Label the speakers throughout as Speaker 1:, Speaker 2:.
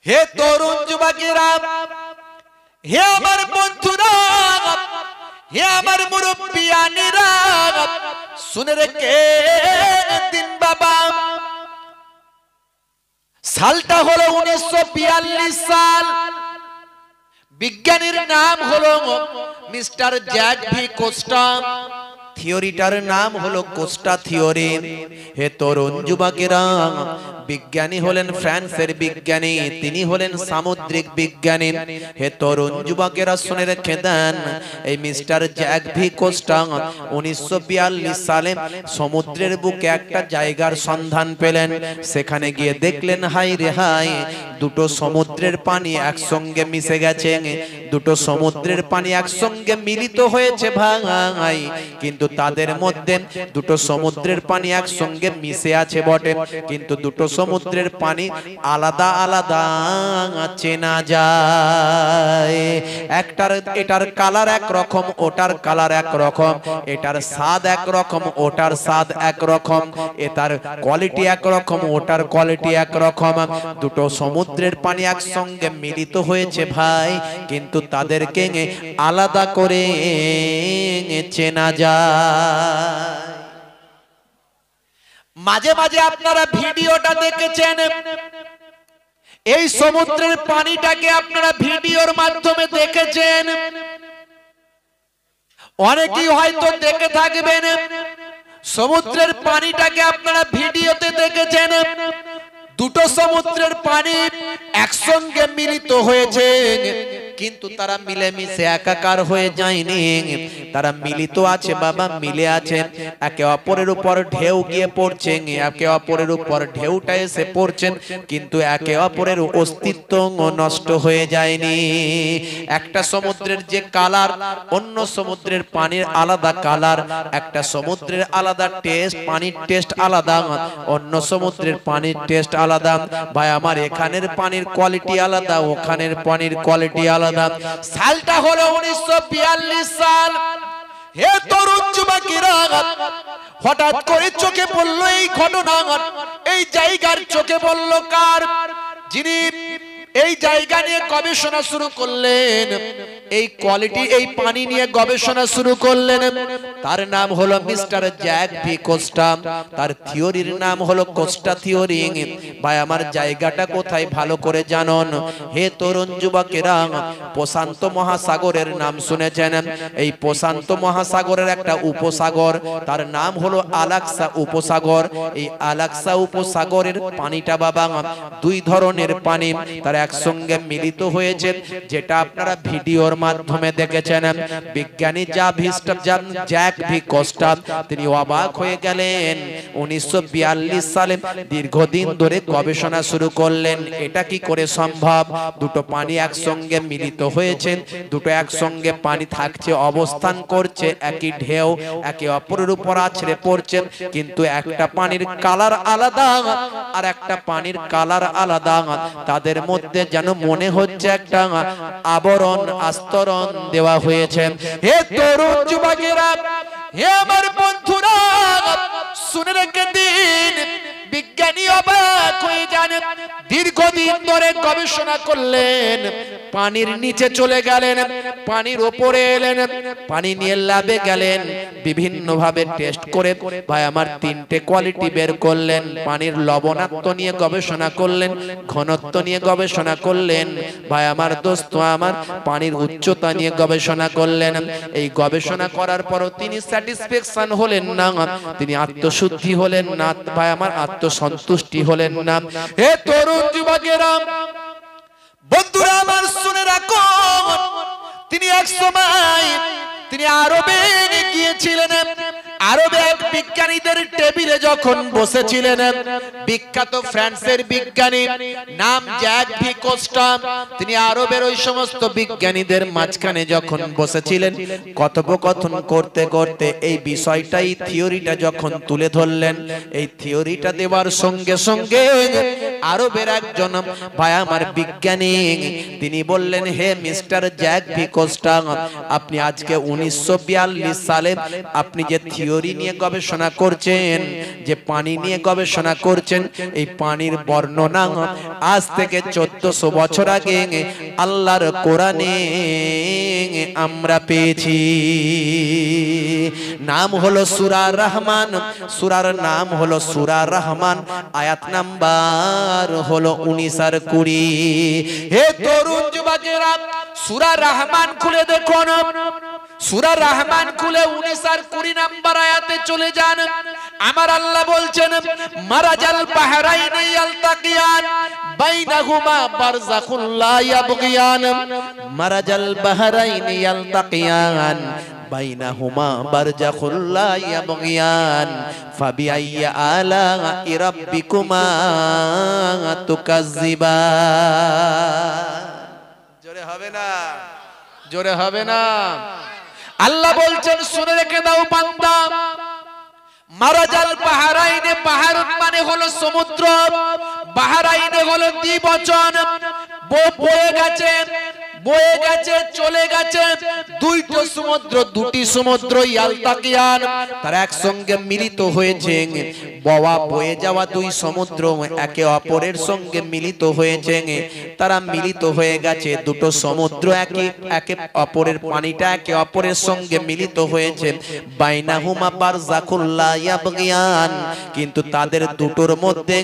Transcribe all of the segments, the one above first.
Speaker 1: হে তরুণ যুবকেরা, হে আমার বন্ধুরা, হে আমার মুরব্বিয়ানেরা, শুনে রেখে দিন বাবা। সালটা হলো 1942 সাল। বিজ্ঞানীর নাম হলো মিস্টার জ্যাক ভি কোস্টা। থিওরিটার নাম হলো কোস্টা থিওরি। হে তরুণ যুবকেরা, বিজ্ঞানী হলেন ফ্রান্সের বিজ্ঞানী, তিনি হলেন সামুদ্রিক বিজ্ঞানী। হে তরুণ যুবকেরা শুনে রেখে দেন, এই মিস্টার জ্যাক ভি কোস্টা 1942 সালে সমুদ্রের বুকে একটা জায়গার সন্ধান পেলেন। সেখানে গিয়ে দেখলেন হাই রে হাই, দুটো সমুদ্রের পানি একসঙ্গে মিশে গেছে, দুটো সমুদ্রের পানি একসঙ্গে মিলিত হয়েছে ভাই, কিন্তু তাদের মধ্যে দুটো সমুদ্রের পানি একসঙ্গে মিশে আছে বটে, কিন্তু দুটো সমুদ্রের পানি আলাদা আলাদা চেনা যায়। এটার কালার একরকম, ওটার কালার একরকম, এটার স্বাদ একরকম, ওটার স্বাদ একরকম, এটার কোয়ালিটি একরকম, ওটার কোয়ালিটি একরকম। দুটো সমুদ্রের পানি একসঙ্গে মিলিত হয়েছে ভাই, কিন্তু তাদেরকে আলাদা করে চেনা যায়। মাঝে মাঝে আপনারা ভিডিওটা দেখেছেন, এই সমুদ্রের পানিটাকে আপনারা ভিডিওর মাধ্যমে দেখেছেন, অনেকেই হয়তো দেখে থাকবেন। সমুদ্রের পানিটাকে আপনারা ভিডিওতে দেখেছেন, দুটো সমুদ্রের পানি একসঙ্গে মিলিত হয়েছে, কিন্তু তারা মিলেমিশে একাকার হয়ে যায়নি, তারা মিলিত আছে বাবা, মিলে আছে। একে অপরের উপর ঢেউ গিয়ে পড়ছে, একে অপরের উপর ঢেউটা এসে পড়ছে, কিন্তু একে অপরের অস্তিত্ব নষ্ট হয়ে যায়নি। একটা সমুদ্রের যে কালার, অন্য সমুদ্রের পানির আলাদা কালার, একটা সমুদ্রের আলাদা টেস্ট, পানির টেস্ট আলাদা, অন্য সমুদ্রের পানির টেস্ট আলাদা। ভাই আমার, এখানের পানির কোয়ালিটি আলাদা, ওখানের পানির কোয়ালিটি আলাদা। সালটা হলো 1942 সাল। হে তরুণ যুবকেরা, হঠাৎ করে চোখে পড়লো এই ঘটনা, এই জায়গার চোখে পড়লো কার? যিনি এই জায়গা নিয়ে গবেষণা শুরু করলেন, এই কোয়ালিটি, এই পানি নিয়ে গবেষণা শুরু করলেন, তার নাম হলো মিস্টার জ্যাক ভি কোস্টা। তার থিওরির নাম হলো কোস্টা থিওরি। ভাই আমার, জায়গাটা কোথায় ভালো করে জানুন। হে তরুণ যুবকেরা, প্রশান্ত মহাসাগরের নাম শুনেছেন? এই প্রশান্ত মহাসাগরের একটা উপসাগর, তার নাম হলো আলাস্কা উপসাগর। এই আলাস্কা উপসাগরের পানিটা বাবা দুই ধরনের পানি, তার একসঙ্গে মিলিত হয়েছে, যেটা আপনারা ভিডিওর মাধ্যমে দেখেছেন। বিজ্ঞানী জ্যাক ভি কোস্টা তিনি অবাক হয়ে গেলেন। 1942 সালে দীর্ঘদিন ধরে গবেষণা শুরু করলেন, এটা কি করে সম্ভব? দুটো পানি একসঙ্গে মিলিত হয়েছে, দুটো একসঙ্গে পানি থাকছে, অবস্থান করছে, একই ঢেউ একে অপরের উপর আছড়ে পড়ছে, কিন্তু একটা পানির কালার আলাদা আর একটা পানির কালার আলাদা। তাদের মধ্যে যেন মনে হচ্ছে একটা আবরণ, আস্তরণ দেওয়া হয়েছে। হে তরুণ যুবকেরা, হে আমার বন্ধুরা, শুনে রেখে দিন, বিজ্ঞানী অবাক হয়ে যান। দীর্ঘদিন ধরে গবেষণা করলেন, পানির নিচে চলে গেলেন, পানির ওপরে এলেন, পানি নিয়ে ল্যাবে গেলেন, বিভিন্ন ভাবে টেস্ট করে ভাই আমার তিনটে কোয়ালিটি বের করলেন। পানির লবণাক্ত নিয়ে গবেষণা করলেন, ঘনত্ব নিয়ে গবেষণা করলেন, ভাই আমার দোস্ত আমার পানির উচ্চতা নিয়ে গবেষণা করলেন। এই গবেষণা করার পরও তিনি স্যাটিসফ্যাকশন হলেন না, তিনি আত্মশুদ্ধি হলেন না, ভাই আমার আত্মসন্তুষ্টি হলেন না। হে তরুণ যুবকেরা, বন্ধুরা আমার শুনে রাখো, তিনি এক সময় তিনি আরবে গিয়েছিলেন। আরবে এক বিজ্ঞানীদের টেবিলে যখন বসেছিলেন, বিখ্যাত ফ্রান্সের বিজ্ঞানী নাম জ্যাক ভি কোস্টা, তিনি আরবের ওই সমস্ত বিজ্ঞানীদের মাঝখানে যখন বসেছিলেন, কথোপকথন করতে করতে এই বিষয়টাই, থিওরিটা যখন তুলে ধরলেন, এই থিওরিটা দেওয়ার সঙ্গে সঙ্গে আরবের একজন ভাই আমার বিজ্ঞানী তিনি বললেন, হে মিস্টার জ্যাক ভি কোস্টা, আপনি আজকে 1942 সালে আপনি যে থিওরি নিয়ে গবেষণা করছেন, যে পানি নিয়ে গবেষণা করছেন, এই পানির বর্ণনা আজ থেকে 1400 বছর আগে আল্লাহর কোরআনে আমরা পেয়েছি। নাম হলো সূরা রহমান, সূরার নাম হলো সূরা রহমান, আয়াত নাম্বার হলো 19 আর 20। হে তরুণ যুবকেরা, সূরা রহমান খুলে দেখুন, সূরা রহমান খুলে 19 আর 20 নাম্বার আয়াতে চলে যান। আমার আল্লাহ বলছেন, মারাজাল বাহরাইনি ইয়ালতাকিয়ান বাইনাহুমা বারযাখুন লা ইয়াবগিয়ান, মারাজাল বাহরাইনি ইয়ালতাকিয়ান বাইনাহুমা বারযাখুন লা ইয়াবগিয়ান ফাবিআইয়ি আলা'i রাব্বিকুমা তুকাজ্জিবান। জোরে হবে না, জোরে হবে না। আল্লাহ বলছেন, শুনে রেখে দাও বান্দা, মারাজাল বাহরাইনে, বাহরুন মানে হলো সমুদ্র, বাহরাইনে হলো দ্বিবচন, বয়ে গেছে, বয়ে গেছে, চলে গেছে, দুইটো সমুদ্র, দুটি সমুদ্র, ইয়ালতাকিয়ান তারা একসঙ্গে মিলিত হয়েছে। বওয়া বয়ে যাওয়া দুই সমুদ্র একে অপরের সঙ্গে মিলিত হয়েছে, তারা মিলিত হয়ে গেছে, দুটো সমুদ্র একে অপরের পানিটা একে অপরের সঙ্গে মিলিত হয়েছে। বাইনাহুমা বারযাখুন লা ইয়াবগিয়ান, কিন্তু তাদের দুটোর মধ্যে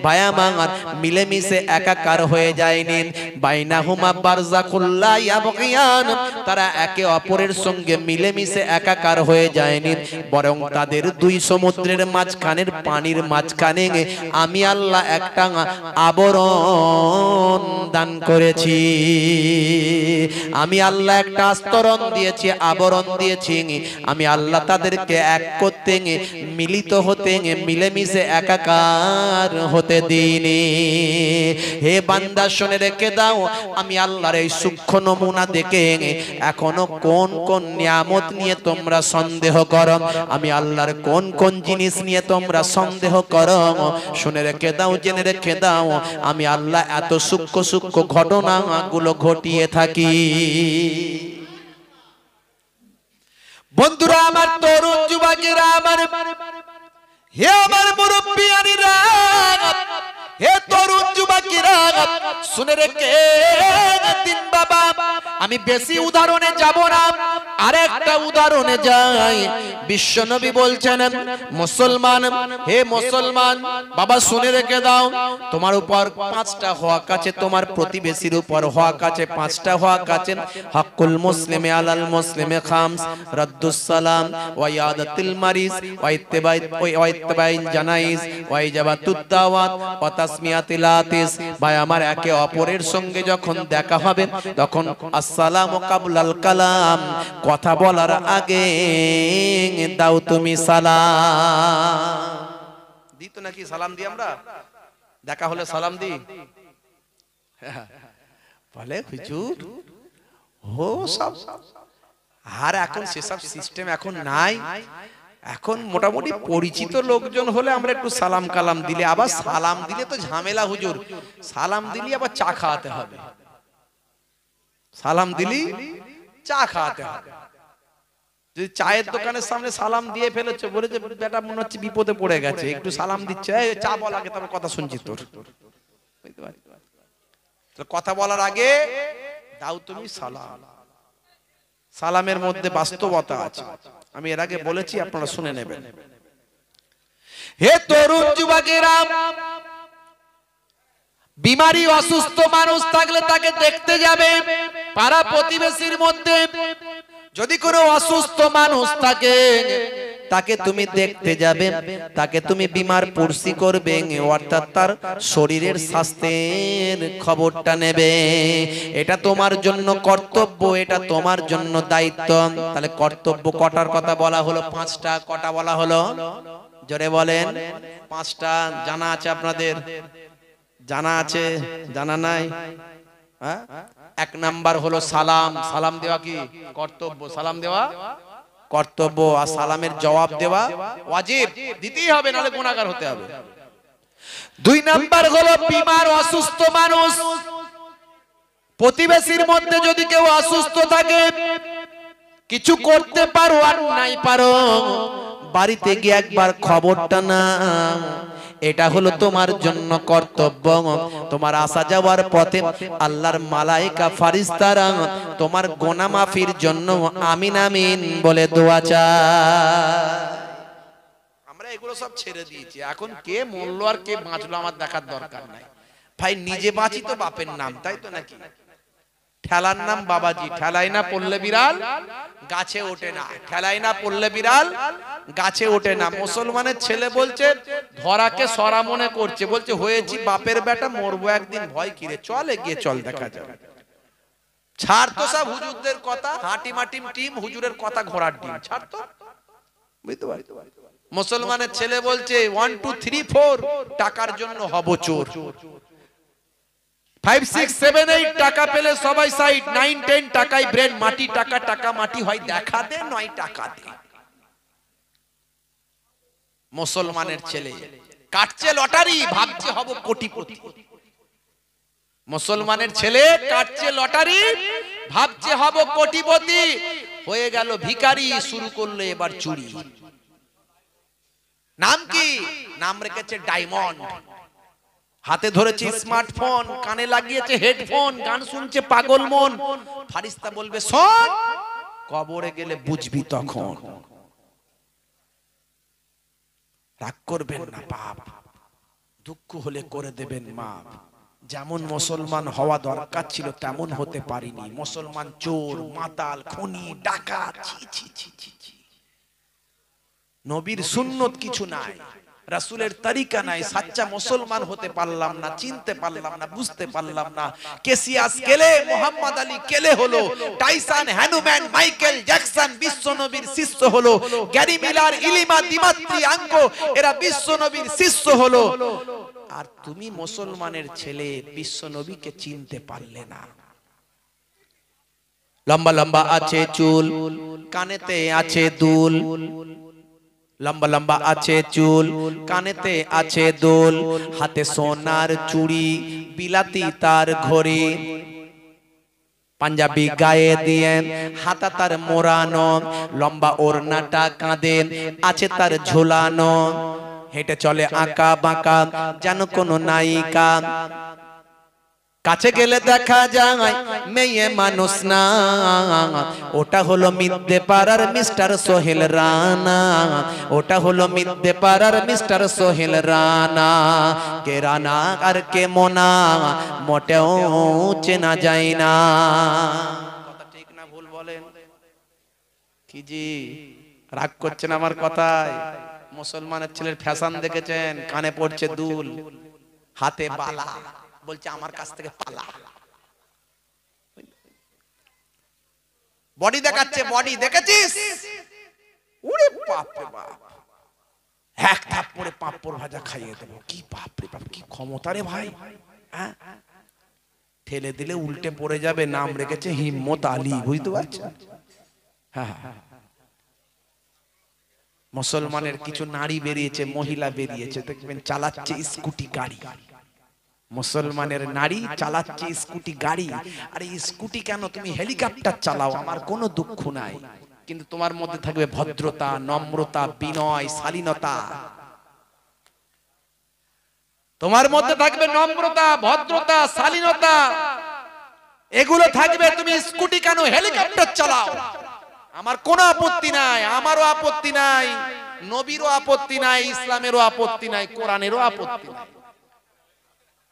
Speaker 1: ভায়ামার মিলেমিশে একাকার হয়ে যায়নি। বাইনাহুমা বারযাখুন লা ইয়াবগিয়ান, তারা একে অপরের সঙ্গে মিলেমিশে একাকার হয়ে যায়নি, বরং তাদের দুই সমুদ্রের মাঝখানের পানির মাঝখানে আমি আল্লাহ একটা আবরণ দান করেছি। আমি আল্লাহ একটা আস্তরণ দিয়েছি, আবরণ দিয়েছি। আমি আল্লাহ তাদেরকে এক করতে, মিলিত হতে, মিলেমিশে একাকার হতে দিইনি। হে বান্দা, শুনে রেখে দাও, আমি আল্লাহর এই সূক্ষ্ম নমুনা দেখে এখনো কোন কোন নিয়ামত নিয়ে তোমরা সন্দেহ করো, আমি আল্লাহর কোন কোন জিনিস নিয়ে তোমরা সন্দেহ করো, শুনে রেখে দাও, জেনে রেখে দাও, আমি আল্লাহ এত সূক্ষ্ম সূক্ষ্ম ঘটনাগুলো ঘটিয়ে থাকি। বন্ধুরা আমার, তরুণ যুবকেরা আমার, হে আমার মুরব্বিয়ানিরা, হে তরুণ যুবকেরা, শুনে রেখে দিন বাবা, আমি বেশি উদাহরণে যাব না, আরেকটা উদাহরণে যাই। বিশ্বনবী বলছেন, মুসলমান, হে মুসলমান বাবা, শুনে রেখে দাও, তোমার উপর 5টা হক আছে, তোমার প্রতিবেশীর উপর হক আছে 5টা হক আছে। হকুল মুসলিমে আলাল মুসলিমে খামস, রাদ্দুস সালাম, ওয়া ইয়াদাতুল মারিজ, ওয়া ইত্তিবাইল জানাইজ, ওয়া ইজাবাতুদ দাওয়াত, ওয়া তাসমিয়াতিল আতিস। ভাই আমার, একে অপরের সঙ্গে যখন দেখা হবে তখন আসসালামু কাবলাল কালাম, কথা বলার আগে দাও তুমি সালাম। দিত নাকি সালাম দিই আমরা? দেখা হলে সালাম দিই? বলে হুজুর ও সব, আর এখন সেসব সিস্টেম এখন নাই। এখন মোটামুটি পরিচিত লোকজন হলে আমরা একটু সালাম কালাম দিলে, আবার সালাম দিলে তো ঝামেলা হুজুর, সালাম দিলে আবার চা খাওয়াতে হবে, সালাম দিলি চা খাওয়াতে হবে। যদি চায়ের দোকানের সামনে সালাম দিয়ে ফেলেছে, বলে যে বেটা মনে হচ্ছে বিপদে পড়ে গেছে, একটু সালাম দিচ্ছে, চা বল আগে, তারপর কথা শুনছি তোর। কথা বলার আগে দাও তুমি সালাম। সালামের মধ্যে বাস্তবতা আছে, আমি এর আগে বলেছি, আপনারা শুনে নেবেন। হে তরুণ যুবকেরা, বিমারি অসুস্থ মানুষ থাকলে তাকে দেখতে যাবে পাড়া প্রতিবেশীর মধ্যে। যদি কোনো অসুস্থ মানুষ থাকে তাকে তুমি দেখতে যাবে, তাকে তুমি বিমার পুরসি করবে, অর্থাৎ তার শরীরের স্বাস্থ্যের খবরটা নেবে। এটা তোমার জন্য কর্তব্য, এটা তোমার জন্য দায়িত্ব। তাহলে কর্তব্য কটার কথা বলা হলো? 5টা। কটা বলা হলো? জোরে বলেন। 5টা জানা আছে আপনাদের? জানা আছে? জানা নাই? হ্যাঁ, 1 নাম্বার হলো সালাম। সালাম দেওয়া কি কর্তব্য? সালাম দেওয়া কর্তব্য, আর সালামের জবাব দেওয়া ওয়াজিব, দিতেই হবে, নালে গুনাহগার হতে হবে। 2 নাম্বার হলো বিমার অসুস্থ মানুষ, প্রতিবেশীর মধ্যে যদি কেউ অসুস্থ থাকে, কিছু করতে পারো আর নাই পারো, বাড়িতে গিয়ে একবার খবরটা না, এটা হলো তোমার জন্য কর্তব্য। তোমার আসা যাওয়ার পথে আল্লাহর মালায়েকা ফারিস্তারা তোমার গুনাহ মাফির জন্য আমিন আমিন বলে দোয়া চায়। আমরা এগুলো সব ছেড়ে দিয়েছি, এখন কে মরলো আর কে বাঁচলো আমার দেখার দরকার নাই ভাই। নিজে বাঁচি তো বাপের নাম, তাই তো নাকি? ঠেলার নাম বাবাজি, ঠেলাই না পড়লে বিড়াল গাছে ওঠে না, ঠেলাই না পড়লে বিড়াল গাছে ওঠে না। মুসলমানের ছেলে বলছে ধরাকে সরা মনে করছে, বলছে হয়েছি বাপের বেটা, মরবো একদিন, ভয় কিরে, চল এগিয়ে চল, দেখা যাবে। ছাড় তো সব হুজুরদের কথা, হাঁটি মাটিম টিম, হুজুরের কথা ঘোড়ার ডিম, ছাড় তো। বুঝতে পারি মুসলমানের ছেলে বলছে 1 2 3 4 টাকার জন্য হব চোর, 5 6 7 8 টাকা পেলে সবাই সাইড, 9 10 টাকায় ব্রেন মাটি, টাকা টাকা মাটি, হয় দেখা দে নয় টাকা দে। মুসলমানের ছেলে কাটছে লটারি, ভাবছে হব কোটিপতি। মুসলমানের ছেলে কাটছে লটারি, ভাবছে হব কোটিপতি, হয়ে গেল ভিখারি, শুরু করলো এবার চুরি। নাম কি? নাম রেখেছে ডায়মন্ড। হাতে ধরেছে স্মার্টফোন, কানে লাগিয়েছে হেডফোন, গান শুনছে পাগল মন। ফারিস্তা বলবে শোন, কবরে গেলে বুঝবি তখন। রাগ করবেন না বাপ, দুঃখ হলে করে দেবেন মাপ। যেমন মুসলমান হওয়া দরকার ছিল তেমন হতে পারিনি। মুসলমান চোর, মাতাল, খুনি, ডাকাত, ছি ছি ছি ছি ছি। নবীর সুন্নত কিছু নাই, রাসূলের তরিকা নাই, সাচ্চা মুসলমান হতে পারলাম না, চিনতে পারলাম না, বুঝতে পারলাম না। কেসিয়াস কেলে, মোহাম্মদ আলী কেলে হলো, টাইসন, হ্যানুম্যান, মাইকেল জ্যাকসন বিশ্ব নবীর শিষ্য হলো, গ্যারি মিলার, ইলিমা দিমাত্রি আঙ্কো এরা বিশ্ব নবীর শিষ্য হলো। আর তুমি মুসলমানের ছেলে বিশ্ব নবীকে চিনতে পারলে না। লম্বা লম্বা আছে চুল, কানেতে আছে দুল, লম্বা লম্বা আছে চুল, কানেতে আছে দোল, হাতে সোনার চুড়ি, বিলাতি তার ঘড়ি, পাঞ্জাবি গায়ে দিয়ে হাতা তার মোড়ানো, লম্বা ওড়নাটা কাঁধে আছে তার ঝোলানো, হেঁটে চলে আঁকা বাঁকা যেন কোনো নায়িকা। কাছে গেলে দেখা যায় মেয়ে মানুষ না, ওটা হলো মিদ্যে পাড়ার মিস্টার সোহেল রানা, ওটা হলো মিদ্যে পাড়ার মিস্টার সোহেল রানা। কে রানা আর কে মোনা মোটেও চেনা যায় না। কথা ঠিক না ভুল বলেন? কি জি রাগ করছেন আমার কথায়? মুসলমানের ছেলের ফ্যাশন দেখেছেন? কানে পড়ছে দুল, হাতে বালা, বলছে আমার কাছ থেকে পালা। বডি দেখাচ্ছে, বডি দেখেছিস? ওরে বাপ রে বাপ, এক থাপ্পড়ে পাঁপড় ভাজা খাইয়ে দেবো। কি বাপ রে বাপ, কি ক্ষমতা রে ভাই! হ্যাঁ, ঠেলে দিলে উল্টে পড়ে যাবে। নাম রেখেছে হিম্মত আলী, বুঝতে পারছেন? হ্যাঁ, মুসলমানের কিছু নারী বেরিয়েছে, মহিলা বেরিয়েছে, দেখবেন চালাচ্ছে স্কুটি গাড়ি। মুসলমানের নারী চালাচ্ছে স্কুটি গাড়ি। আরে স্কুটি কেন, তুমি হেলিকপ্টার চালাও, আমার কোনো দুঃখ নাই, কিন্তু তোমার মধ্যে থাকবে ভদ্রতা, নম্রতা, বিনয়, শালীনতা। তোমার মধ্যে থাকবে নম্রতা, ভদ্রতা, শালীনতা, এগুলো থাকবে। তুমি স্কুটি কেন, হেলিকপ্টার চালাও, আমার কোনো আপত্তি নাই, আমারও আপত্তি নাই, নবীরও আপত্তি নাই, ইসলামেরও আপত্তি নাই, কোরআনেরও আপত্তি নাই।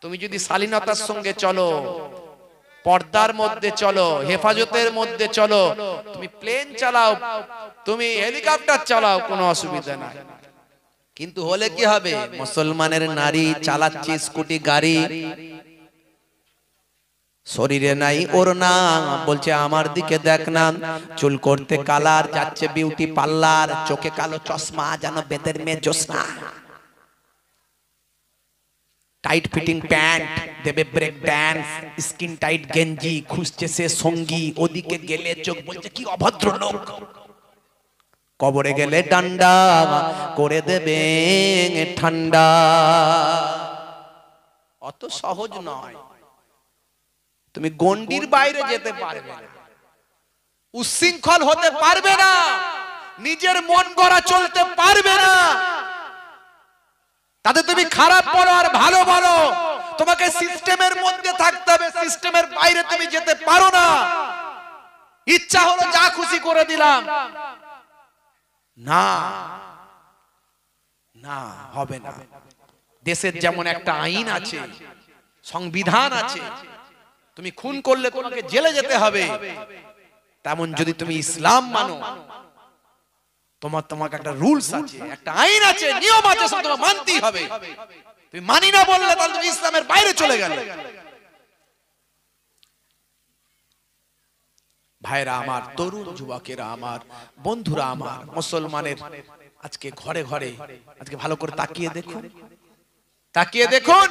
Speaker 1: তুমি যদি শালীনতার সঙ্গে চলো, পর্দার মধ্যে চলো, হেফাজতের মধ্যে চলো, তুমি প্লেন চালাও, তুমি হেলিকপ্টার চালাও, কোনো অসুবিধা নাই। কিন্তু হলে কি হবে? মুসলমানের নারী চালাচ্ছে স্কুটি গাড়ি, শরীরে নাই ওড়না, বলছে আমার দিকে দেখ না, চুল করতে কালার, যাচ্ছে বিউটি পার্লার, চোখে কালো চশমা, যেন বেতের মেয়ে জোসনা, টাইট ফিটিং প্যান্ট, দেবে ব্রেক ড্যান্স, স্কিন টাইট গেঞ্জি, খুঁজছে সে সঙ্গী, ওদিকে গেলে চোখ বলছে কি অভদ্র লোক, কবরে গেলে ডান্ডা করে দেবে ঠান্ডা। অত সহজ নয়, তুমি গন্ডির বাইরে যেতে পারবে না, উচ্ছৃঙ্খল হতে পারবে না, নিজের মন গড়া চলতে পারবে না। তাতে তুমি খারাপ বলো আর ভালো বলো, তোমাকে সিস্টেমের মধ্যে থাকতে হবে, সিস্টেমের বাইরে তুমি যেতে পারো না। ইচ্ছা হলো যা খুশি করে দিলাম, না না, হবে না। দেশের যেমন একটা আইন আছে, সংবিধান আছে, তুমি খুন করলে তোমাকে জেলে যেতে হবে, তেমন যদি তুমি ইসলাম মানো, তোমাকে একটা রুলস আছে, একটা আইন আছে, নিয়ম আছে, সব তোমাকে মানতেই হবে। তুমি মানি না বললে তাহলে তুমি ইসলামের বাইরে চলে গেলে। ভাইরা আমার, তরুণ যুবকেরা আমার, বন্ধুরা আমার, মুসলমানের আজকে ঘরে ঘরে আজকে ভালো করে তাকিয়ে দেখুন, তাকিয়ে দেখুন।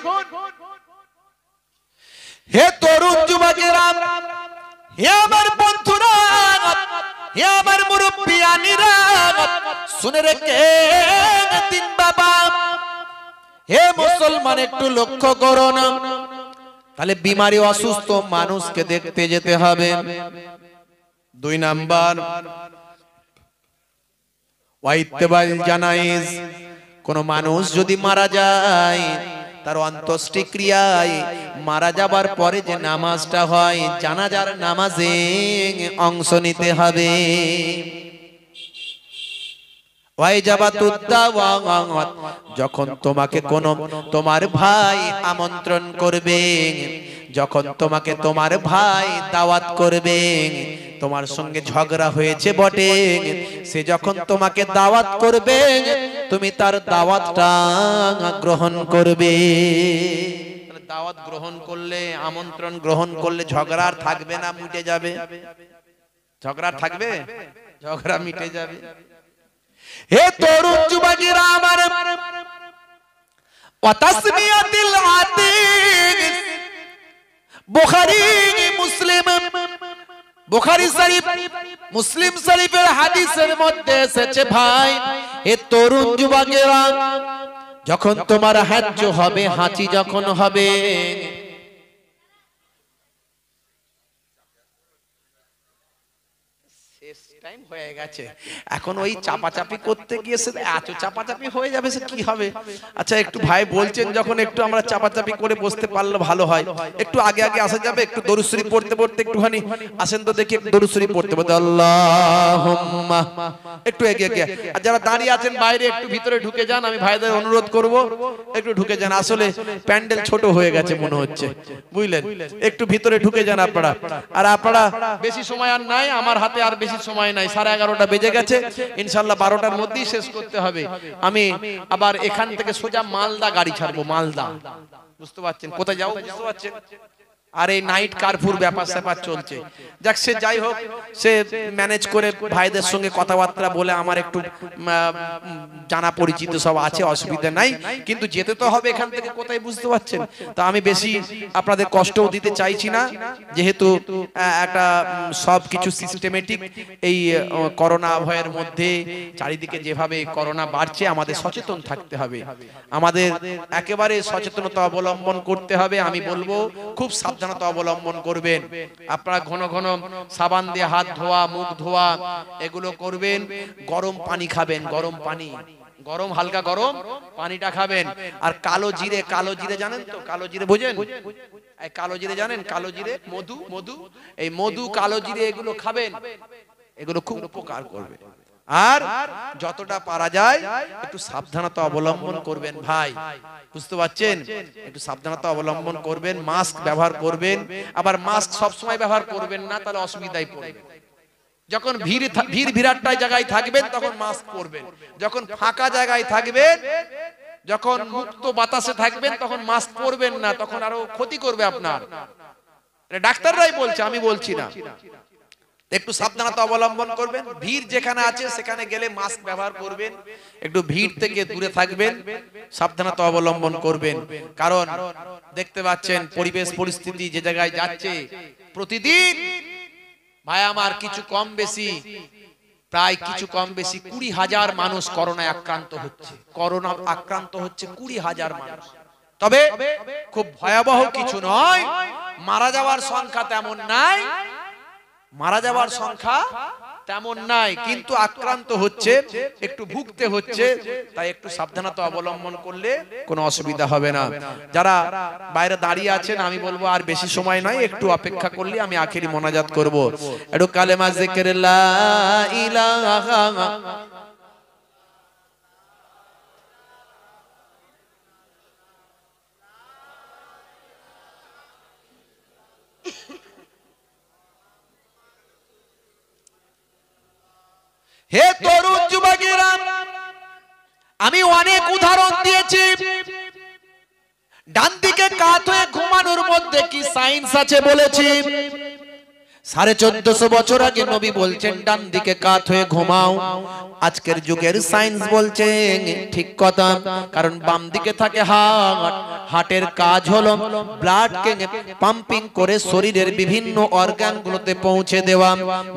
Speaker 1: হে তরুণ যুবকেরা, হে আমার বন্ধুরা, হে আমার মুরব্বিয়ানিরা, শুনে রেখে দিন বাবা। হে মুসলমান, একটু লক্ষ্য করো না, তাহলে বিমারি অসুস্থ মানুষকে দেখতে যেতে হবে। 2 নাম্বার, ওয়াইত্তেবাল জানাইজ, কোন মানুষ যদি মারা যায়, তার অন্ত্যেষ্টিক্রিয়ায় মারা যাবার পরে যে নামাজটা হয়, জানাজার নামাজে অংশ নিতে হবে। যখন তোমাকে কোন তোমার ভাই আমন্ত্রণ করবে, যখন তোমাকে তোমার ভাই দাওয়াত করবে, তোমার সঙ্গে ঝগড়া হয়েছে বটে, সে যখন তোমাকে দাওয়াত করবে, তুমি তার দাওয়াতটা গ্রহণ করবে। দাওয়াত গ্রহণ করলে, আমন্ত্রণ গ্রহণ করলে ঝগড়া আর থাকবে না, মিটে যাবে। ঝগড়া থাকবে, ঝগড়া মিটে যাবে। হে তরুণ যুবকেরা আমার, ওয়াতাসমিয়াতিল আতিক, বুখারী মুসলিম, বুখারী শরীফ মুসলিম শরীফের হাদিসের মধ্যে এসেছে ভাই, হে তরুণ যুবকেরা, যখন তোমার হজ্জ হবে, হাঁচি যখন হবে, টাইম হয়ে গেছে, এখন ওই চাপাচাপি করতে গিয়ে এত চাপাচাপি হয়ে যাবে, সে কি হবে? আচ্ছা, একটু ভাই বলছেন যখন, একটু আমরা চাপাচাপি করে বসতে পারলে ভালো হয়। একটু আগে আগে আসা যাবে, একটু দরুদ শরীফ পড়তে পড়তে একটুখানি আসেন তো দেখি, একটু দরুদ শরীফ পড়তে পড়তে আল্লাহুম্মা, একটু এগিয়ে গিয়ে। আর যারা দাঁড়িয়ে আছেন বাইরে, একটু ভিতরে ঢুকে যান, আমি ভাইদের অনুরোধ করব একটু ঢুকে যান। আসলে প্যান্ডেল ছোট হয়ে গেছে মনে হচ্ছে, বুঝলেন? একটু ভিতরে ঢুকে যান আপনারা। আর আপনারা, বেশি সময় আর নাই আমার হাতে, আর বেশি সময় নাই, 11:30 বেজে গেছে, ইনশাআল্লাহ 12টার মধ্যেই শেষ করতে হবে। আমি আবার এখান থেকে সোজা মালদা গাড়ি ছাড়বো, মালদা, বুঝতে পারছেন কোথায় যাবো? বুঝতে পারছেন? আর এই নাইট কারফুর ব্যাপার স্যাপার চলছে। যাক, সে যাই হোক, সে ম্যানেজ করে ভাইদের সঙ্গে কথাবার্তা বলে আমার একটু জানা পরিচিত সব আছে, অসুবিধা নাই, কিন্তু যেতে তো হবে এখান থেকে কোথায়, বুঝতে পারছেন? তা আমি বেশি আপনাদের কষ্টও দিতে চাইছি না, যেহেতু একটা সবকিছু সিস্টেমেটিক। এই করোনা ভয়ের মধ্যে চারিদিকে যেভাবে করোনা বাড়ছে, আমাদের সচেতন থাকতে হবে, আমাদের একেবারে সচেতনতা অবলম্বন করতে হবে। আমি বলবো খুব সাবধানতা অবলম্বন করবেন। আপনারা ঘন ঘন সাবান দিয়ে হাত ধোয়া, মুখ ধোয়া এগুলো করবেন। গরম পানি খাবেন, গরম পানি, গরম হালকা গরম পানিটা খাবেন। আর কালো জিরে, কালো জিরে জানেন তো? কালো জিরে বোঝেন? এই কালো জিরে জানেন? কালো জিরে, মধু, মধু, এই মধু, কালো জিরে এগুলো খাবেন, এগুলো খুব উপকার করবে। আর যতটা পারা যায় একটু সাবধানতা অবলম্বন করবেন ভাই, বুঝতে পারছেন? একটু সাবধানতা অবলম্বন করবেন, মাস্ক ব্যবহার করবেন। আবার মাস্ক সব সময় ব্যবহার করবেন না, তাহলে অসুবিধায় পড়বেন। যখন ভিড় ভিড়াট্টায় জায়গায় থাকবেন তখন মাস্ক পরবেন, যখন ফাঁকা জায়গায় থাকবেন, যখন মুক্ত বাতাসে থাকবেন তখন মাস্ক পরবেন না, তখন আরো ক্ষতি করবে আপনার। ডাক্তাররাই বলছে, আমি বলছি না। একটু সাবধানতা অবলম্বন করবেন। ভিড় যেখানে আছে সেখানে গেলে মাস্ক ব্যবহার করবেন, একটু ভিড় থেকে দূরে থাকবেন, সাবধানতা অবলম্বন করবেন। কারণ দেখতে পাচ্ছেন পরিবেশ পরিস্থিতি যে জায়গায় যাচ্ছে, প্রতিদিন ভাই আমার কিছু কম বেশি, প্রায় কিছু কম বেশি 20,000 মানুষ করোনায় আক্রান্ত হচ্ছে। করোনা আক্রান্ত হচ্ছে 20,000 মানুষ। তবে খুব ভয়াবহ কিছু নয়, মারা যাওয়ার সংখ্যা তেমন নাই, মারা যাওয়ার সংখ্যা তেমন নাই, কিন্তু আক্রান্ত হচ্ছে, একটু ভুগতে হচ্ছে, তাই একটু সাবধানতা অবলম্বন করলে কোনো অসুবিধা হবে না। যারা বাইরে দাঁড়িয়ে আছেন আমি বলবো আর বেশি সময় নয়, একটু অপেক্ষা করলে আমি আখেরি মোনাজাত করব। একটু কালেমা জিকির লা ইলাহা হে তরুণ যুবকেরা, আমি অনেক উদাহরণ দিয়েছি। ডান দিকে কাত হয়ে ঘুমানোর মধ্যে কি সায়েন্স আছে বলেছি। 1450 বছর আগে নবী বলছেন ডান দিকে কাত হয়ে ঘুমাও। আজকের যুগের সায়েন্স বলছে ঠিক কথা, কারণ বাম দিকে থাকে হার্ট। হার্টের কাজ হলো ব্লাডকে পাম্পিং করে শরীরের বিভিন্ন অর্গানগুলোতে পৌঁছে দেওয়া,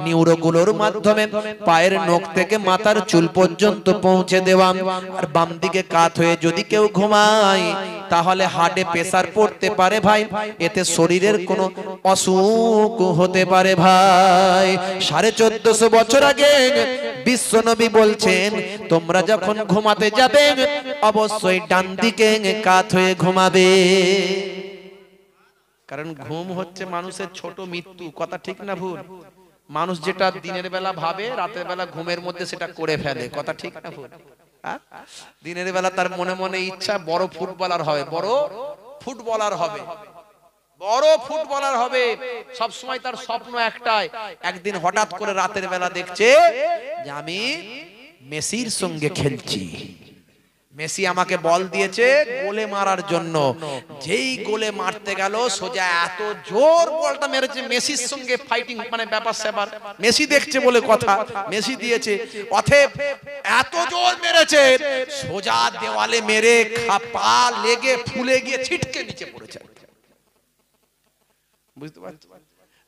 Speaker 1: নিউরোগুলোর মাধ্যমে পায়ের নখ থেকে মাথার চুল পর্যন্ত পৌঁছে দেওয়া। আর বাম দিকে কাত হয়ে যদি কেউ ঘুমায় তাহলে হার্টে প্রেসার পড়তে পারে ভাই, এতে শরীরের কোনো অসুখ হতে পারে ভাই। 1450 বছর আগে বিশ্বনবী বলছেন তোমরা যখন ঘুমাতে যাবে অবশ্যই ডান দিকে কাত হয়ে ঘুমাবে, কারণ ঘুম হচ্ছে মানুষের ছোট মৃত্যু। কথা ঠিক না ভুল? মানুষ যেটা দিনের বেলা ভাবে রাতের বেলা ঘুমের মধ্যে সেটা করে ফেলে। কথা ঠিক না ভুল? দিনের বেলা তার মনে মনে ইচ্ছা বড় ফুটবলার হবে, বড় ফুটবলার হবে, বড় ফুটবলার হবে, সব সময় তার স্বপ্ন একটাই। একদিন হঠাৎ করে রাতের বেলা দেখছে যে আমি মেসির সঙ্গে খেলছি, মেসি আমাকে বল দিয়েছে গোলে মারার জন্য। যেই গোলে মারতে গেল সোজা এত জোর বলটা মেরেছে, মেসির সঙ্গে ফাইটিং মানে ব্যাপার স্যাপার। মেসি দেখছে বলে কথা, মেসি দিয়েছে, অথেব এত জোর মেরেছে সোজা দেওয়ালে মেরে পা লেগে ফুলে গিয়ে ছিটকে নিচে পড়েছে। বুঝতে পারছো?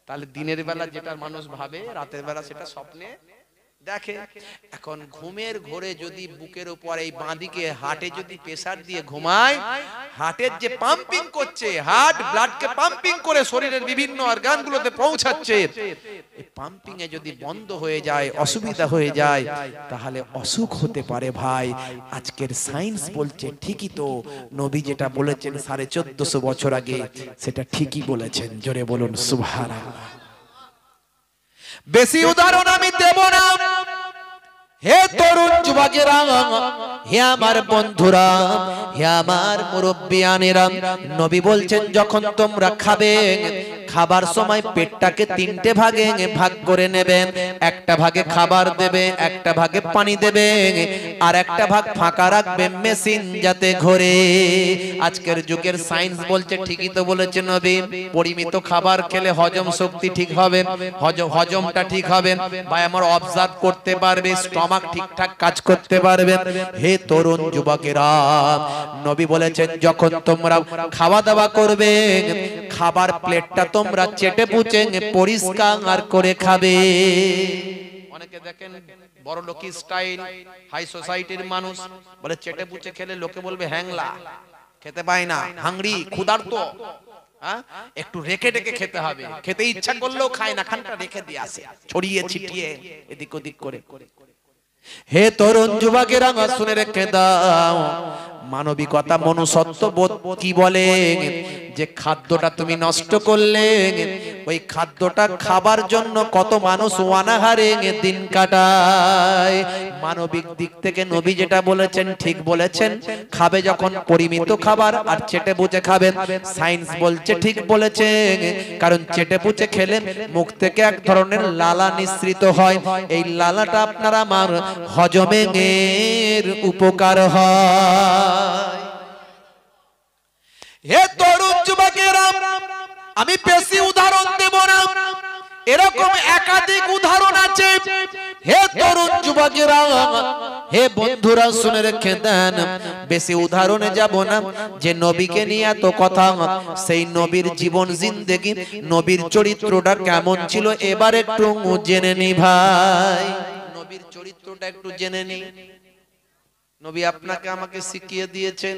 Speaker 1: তাহলে দিনের বেলা যেটা মানুষ ভাবে রাতের বেলা সেটা স্বপ্নে দেখে। এখন ঘুমের ঘোরে যদি বুকের উপর এই বাঁদিকে হার্টে যদি প্রেসার দিয়ে ঘুমায়, হার্টের যে পাম্পিং করছে, হার্ট ব্লাডকে পাম্পিং করে শরীরের বিভিন্ন অর্গানগুলোতে পৌঁছাচ্ছে, এই পাম্পিং এ যদি বন্ধ হয়ে যায়, অসুবিধা হয়ে যায়, তাহলে অসুখ হতে পারে ভাই। আজকের সায়েন্স বলছে ঠিকই তো, নবী যেটা বলেছেন 1450 বছর আগে সেটা ঠিকই বলেছেন। জোরে বলুন সুবহানাল্লাহ। বেশি উদাহরণ আমি দেব না। হে তরুণ যুবকেরা, হে আমার বন্ধুরা, হে আমার মুরব্বিয়ানেরা, নবী বলছেন যখন তোমরা খাবে, খাবার সময় পেটটাকে 3টে ভাগে ভাগ করে নেবেন। একটা ভাগে খাবার দেবে, একটা ভাগে পানি দেবে, আর একটা ভাগ ফাঁকা রাখবে মেশিন যাতে ঘোরে। আজকের যুগের সায়েন্স বলছে ঠিকই তো বলেছে নবী, পরিমিত খাবার খেলে হজম শক্তি ঠিক হবে, হজমটা ঠিক হবে, ভাই আমার অবজার্ভ করতে পারবে, স্টমাক ঠিকঠাক কাজ করতে পারবে। হে তরুণ যুবকেরা, নবী বলেছেন যখন তোমরা খাওয়া দাওয়া করবে, খাবার প্লেটটা তোমরা চেটে পুচে পরিষ্কার করে খাবে। অনেকে দেখেন বড় লোকি স্টাইল, হাই সোসাইটির মানুষ বলে চেটে পুচে খেলে লোকে বলবে হ্যাংলা, খেতে পায় না, হাংরি, ক্ষুধার্ত। একটু রেখে রেখে খেতে হবে, খেতে ইচ্ছা করলেও খায় না, খানটা রেখে দিয়ে আসে ছড়িয়ে ছিটিয়ে এদিক ওদিক করে। হে তরুণ যুবকেরা শুনে রেখে দাও, মানবিকতা মনুষ্যত্ব বোধ কি বলে, যে খাদ্যটা তুমি নষ্ট করলে ওই খাদ্যটা খাবার জন্য কত মানুষ অনাহারে দিন কাটায়। মানবিক দিক থেকে নবী যেটা বলেছেন ঠিক বলেছেন, খাবে যখন পরিমিত খাবার আর চেটে বুঝে খাবেন। সায়েন্স বলছে ঠিক বলেছেন, কারণ চেটে বুঝে খেলে মুখ থেকে এক ধরনের লালা নিঃসৃত হয়, এই লালাটা আপনার আমার হজমের উপকার হয়। হে তরুণ যুবকেরা, আমি বেশি উদাহরণ দেব না, এরকম একাধিক উদাহরণ আছে। হে তরুণ যুবকেরা, হে বন্ধুরা শুনে রেখে দেন, বেশি উদাহরণে যাব না। যে নবীকে নিয়ে এত কথা, সেই নবীর জীবন জিন্দেগি, নবীর চরিত্রটা কেমন ছিল এবার একটু জেনে নি ভাই। নবীর চরিত্রটা একটু জেনে নি। নবী আপনাকে আমাকে শিখিয়ে দিয়েছেন,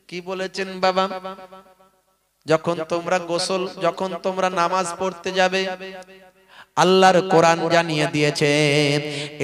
Speaker 1: কি বলেছেন বাবা, যখন তোমরা গোসল, যখন তোমরা নামাজ পড়তে যাবে, আল্লাহর কোরআন জানিয়ে দিয়েছে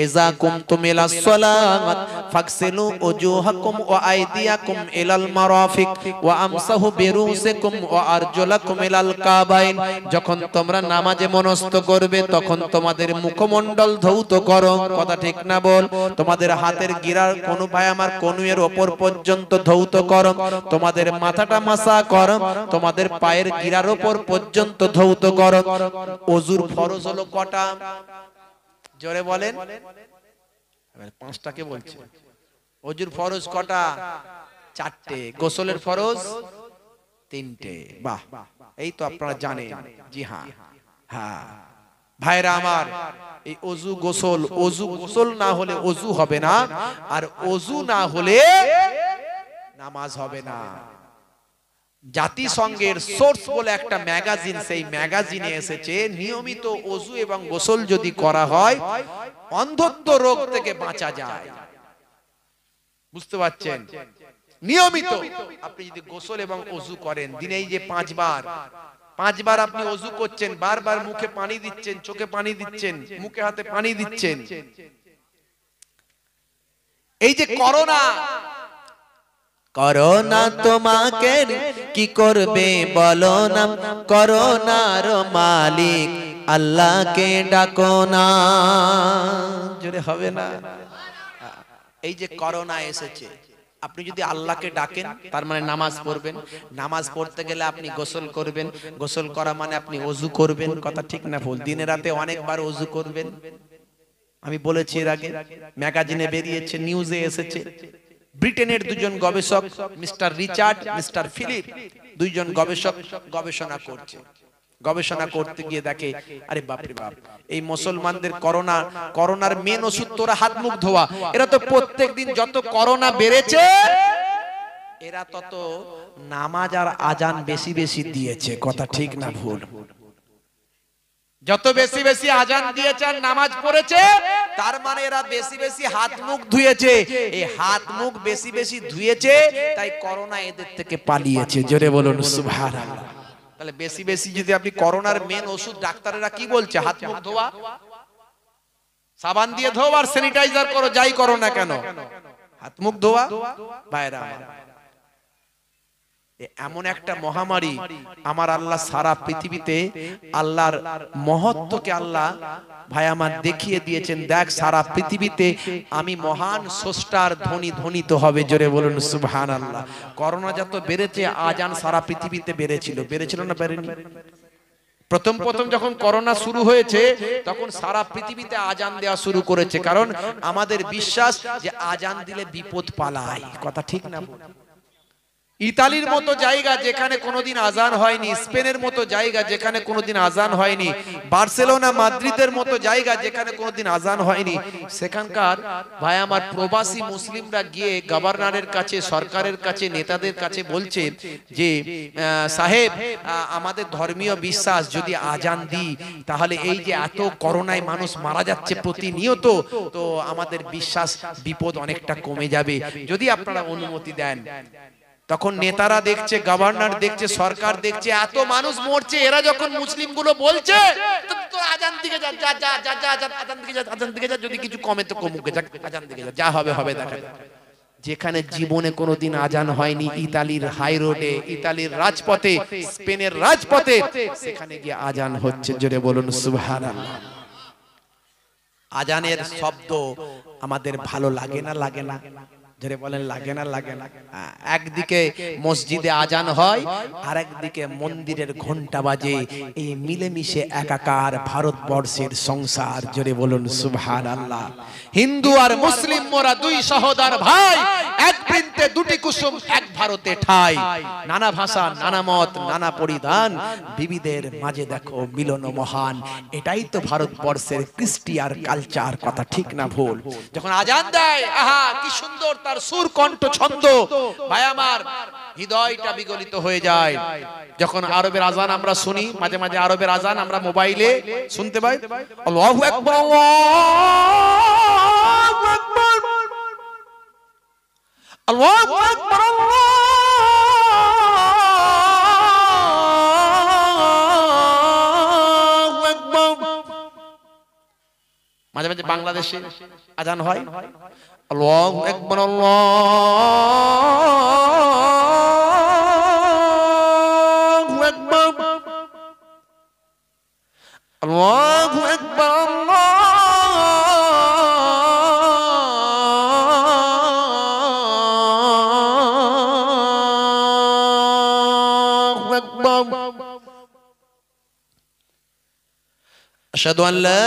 Speaker 1: ইজা কুমতুম ইলাস সালাত ফাগসিলু উজুহাকুম ওয়া আইদিয়াকুম ইলাল মারাফিক ওয়া আমসাহু বিরুসিকুম ওয়া আরজুলাকুম ইলাল কাবাইন। যখন তোমরা নামাজে মনস্থ করবে তখন তোমাদের মুখমণ্ডল ধৌত করো, কথা ঠিক না বল? তোমাদের হাতের গিরার কোন ভাই আমার কনুয়ের উপর পর্যন্ত ধৌত করো, তোমাদের মাথাটা মাসা করো, তোমাদের পায়ের গিরার উপর পর্যন্ত ধৌত করো। ওযুর ফরজ হলো কটা? জোরে বলেন। পাঁচটাকে বলছে। ওযুর ফরজ কটা? চারটে। গোসলের ফরজ তিনটে। বাহ, এই তো আপনারা জানেন। জি হ্যাঁ, হ্যাঁ ভাইরা আমার, এই ওযু গোসল, ওযু গোসল না হলে ওযু হবে না, আর ওযু না হলে নামাজ হবে না। জাতিসংঘের সোর্স বলে একটা ম্যাগাজিন, সেই ম্যাগাজিনে এসেছে নিয়মিত ওযু এবং গোসল যদি করা হয় অন্ধত্ব রোগ থেকে বাঁচা যায়। বুঝতে পারছেন? নিয়মিত আপনি যদি গোসল এবং ওযু করেন, দিনে এই যে পাঁচবার আপনি ওযু করছেন, বারবার মুখে পানি দিচ্ছেন, চোখে পানি দিচ্ছেন, মুখে হাতে পানি দিচ্ছেন, এই যে করোনা তোমাকে কি করবে বলো না, করোনার মালিক আল্লাহকে ডাকো না। জোরে হবে না? এই যে করোনা এসেছে, আপনি যদি আল্লাহকে ডাকেন তার মানে নামাজ পড়বেন, নামাজ পড়তে গেলে আপনি গোসল করবেন, গোসল করা মানে আপনি ওযু করবেন, কথা ঠিক না ভুল? দিনে রাতে অনেকবার ওযু করবেন। আমি বলেছি এর আগে, ম্যাগাজিনে বেরিয়েছে, নিউজে এসেছে। ব্রিটেনের দুজন গবেষক মিস্টার রিচার্ড, মিস্টার ফিলিপ, দুইজন গবেষক গবেষণা করতে গিয়ে দেখে, আরে বাপরে বাপ, এই মুসলমানদের করোনার মেন ওষুধ তোরা হাত মুখ ধোয়া। এরা তো প্রত্যেকদিন যত করোনা বেড়েছে এরা তত নামাজ আর আজান বেশি বেশি দিয়েছে, কথা ঠিক না ভুল? যত বেশি বেশি আজান দিয়েছে আর নামাজ পড়েছে, তার মানে এরা বেশি বেশি হাত মুখ ধুয়েছে। এই হাত মুখ বেশি বেশি ধুয়েছে, তাই করোনা এদের থেকে পালিয়েছে। জোরে বলুন সুবহানাল্লাহ। তাহলে বেশি বেশি যদি আপনি করোনার মেন ওষুধ, ডাক্তারেরা কি বলছে? হাত মুখ ধোয়া, সাবান দিয়ে ধোও আর স্যানিটাইজার করো, যাই করো না কেন, হাত মুখ ধোয়া। ভাইরা এমন একটা মহামারী আমার আল্লাহ সারা পৃথিবীতে, আল্লাহর মহত্বকে আল্লাহ ভাই আমার দেখিয়ে দিয়েছেন। দেখ, সারা পৃথিবীতে আমি মহান স্রষ্টার ধ্বনি ধ্বনিত হবে। জোরে বলুন সুবহানাল্লাহ। করোনা যত বেড়েছে, আজান সারা পৃথিবীতে বেড়েছিল না বেড়েনি? প্রথম যখন করোনা শুরু হয়েছে তখন সারা পৃথিবীতে আজান দেওয়া শুরু করেছে, কারণ আমাদের বিশ্বাস যে আজান দিলে বিপদ পালায়, কথা ঠিক না? ইতালির মতো জায়গা যেখানে কোনোদিন আজান হয়নি, স্পেনের মতো জায়গা যেখানে কোনোদিন আজান হয়নি, বার্সেলোনা মাদ্রিদের মতো জায়গা যেখানে কোনোদিন আজান হয়নি, সেখানকার ভাই আমার প্রবাসী মুসলিমরা গিয়ে গভর্নরের কাছে, সরকারের কাছে, নেতাদের কাছে বলছে যে সাহেব, আমাদের ধর্মীয় বিশ্বাস, যদি আজান দিই তাহলে এই যে এত করোনায় মানুষ মারা যাচ্ছে প্রতিনিয়ত, তো আমাদের বিশ্বাস বিপদ অনেকটা কমে যাবে, যদি আপনারা অনুমতি দেন। তখন নেতারা দেখছে, গভর্নর দেখছে, সরকার দেখছে, এত মানুষ মরছে, এরা যখন মুসলিম গুলো বলছে তো আজান দিকে যা, যা যা যা যা আজান দিকে যা, আজান দিকে যা, যদি কিছু কমে তো কমুক, আজান দিকে যা, যা হবে হবে দেখা যাবে। যেখানে জীবনে কোনোদিন আজান হয়নি, ইতালির হাই রোডে, ইতালির রাজপথে, স্পেনের রাজপথে, সেখানে গিয়ে আজান হচ্ছে। জোরে বলুন সুবহানাল্লাহ। আজানের শব্দ আমাদের ভালো লাগে না? লাগে না? ধরে বলেন লাগে না? লাগে না? একদিকে মসজিদে আজান হয়, আর একদিকে মন্দিরের ঘন্টা বাজে, এই মিলেমিশে একাকার ভারতবর্ষের সংসার। জোরে বলুন সুবহানাল্লাহ। হিন্দু আর মুসলিম মোরা দুই সহোদর ভাই, এক বৃন্তে দুটি কুসুম, এক ভারতে ঠাই, নানা ভাষা, নানা মত, নানা পরিধান, বিবিধের মাঝে দেখো মিলন মহান। এটাই তো ভারতবর্ষের কৃষ্টি আর কালচার, কথা ঠিক না ভুল? যখন আজান দেয়, আহা কি সুন্দর তার সুর, কণ্ঠ, ছন্দ, ভাই আমার হৃদয়টা বিগলিত হয়ে যায়। যখন আরবের আজান আমরা শুনি, মাঝে মাঝে আরবের আজান আমরা মোবাইলে শুনতে পাই, আল্লাহু আকবার, আল্লাহু আকবার, আল্লাহু আকবার, আল্লাহু আকবার। মাঝে বাংলাদেশে আজান হয়, আল্লাহু আকবার, আল্লাহু আকবার, আল্লাহু আকবার, আল্লাহু আকবার। আশহাদু আন লা